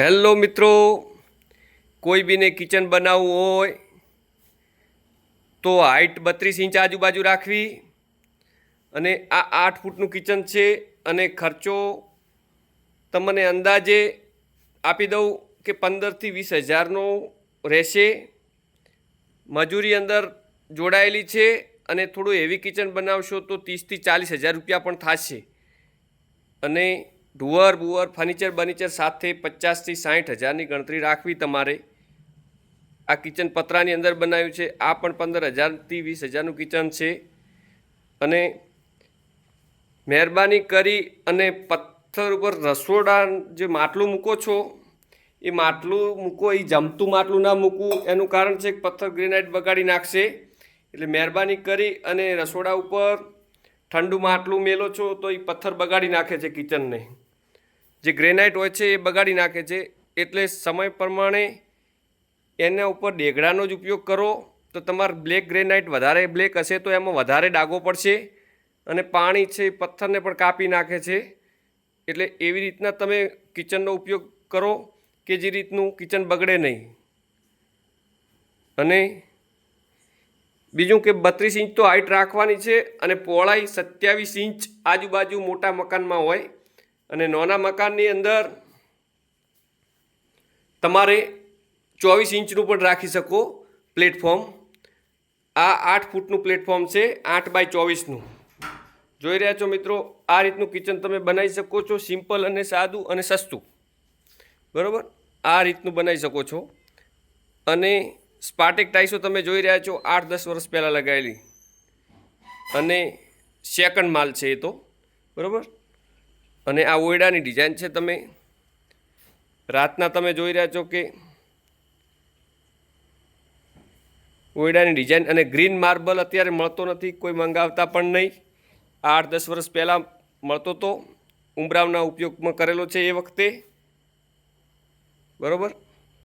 Hello મિત્રો, કોઈ બીને kitchen બનાવવું હોય તો હાઇટ 32 ઇંચ આજુબાજુ રાખવી અને આ 8 ફૂટનું કિચન છે અને ખર્ચો તમને અંદાજે આપી દઉં કે 15થી 20 હજારનો રહેશે. મજૂરી અંદર જોડાયેલી છે અને થોડું હેવી કિચન બનાવશો તો 30થી 40 હજાર રૂપિયા પણ થશે અને ઢુવર બુવર ફર્નિચર સાથે 50થી 60 હજારની ગણતરી રાખવી તમારે. આ કિચન પતરાની અંદર બનાવ્યું છે. આ પણ 15,000થી 20,000નું કિચન છે અને મહેરબાની કરી અને પથ્થર ઉપર રસોડા જે માટલું મૂકો છો એ માટલું મૂકો, એ જમતું માટલું ના મૂકવું. એનું કારણ છે કે પથ્થર ગ્રેનાઇટ બગાડી નાખશે. એટલે મહેરબાની કરી અને રસોડા ઉપર ઠંડુ માટલું મેલો છો તો એ પથ્થર બગાડી નાખે છે, કિચનને જે ગ્રેનાઇટ હોય છે એ બગાડી નાખે છે. એટલે સમય પ્રમાણે એના ઉપર ડેગડાનો જ ઉપયોગ કરો તો તમારે બ્લેક ગ્રેનાઇટ વધારે બ્લેક હશે તો એમાં વધારે ડાઘો પડશે અને પાણી છે એ પથ્થરને પણ કાપી નાખે છે. એટલે એવી રીતના તમે કિચનનો ઉપયોગ કરો કે જે રીતનું કિચન બગડે નહીં. અને બીજું કે 32 ઇંચ તો હાઇટ રાખવાની છે અને પહોળાઈ 27 ઇંચ આજુબાજુ મોટા મકાનમાં હોય અને નાના મકાનની અંદર તમારે 24 ઇંચનું પણ રાખી શકો પ્લેટફોર્મ. આ 8 ફૂટનું પ્લેટફોર્મ છે, 8x24નું. જોઈ રહ્યા છો મિત્રો, આ રીતનું કિચન તમે બનાવી શકો છો, સિમ્પલ અને સાદું અને સસ્તું. બરાબર, આ રીતનું બનાવી શકો છો. અને સ્પાર્ટેક ટાઇલ્સો તમે જોઈ રહ્યા છો 8-10 વર્ષ પહેલાં લગાવેલી અને સેકન્ડ માલ છે એ તો. બરાબર, અને આ ઓયડાની ડિઝાઇન છે. તમે રાતના તમે જોઈ રહ્યા છો કે ઓયડાની ડિઝાઇન અને ગ્રીન માર્બલ અત્યારે મળતો નથી, કોઈ મંગાવતા પણ નહીં. 8-10 વર્ષ પહેલાં મળતો તો ઉમરાવના ઉપયોગમાં કરેલો છે એ વખતે. બરાબર.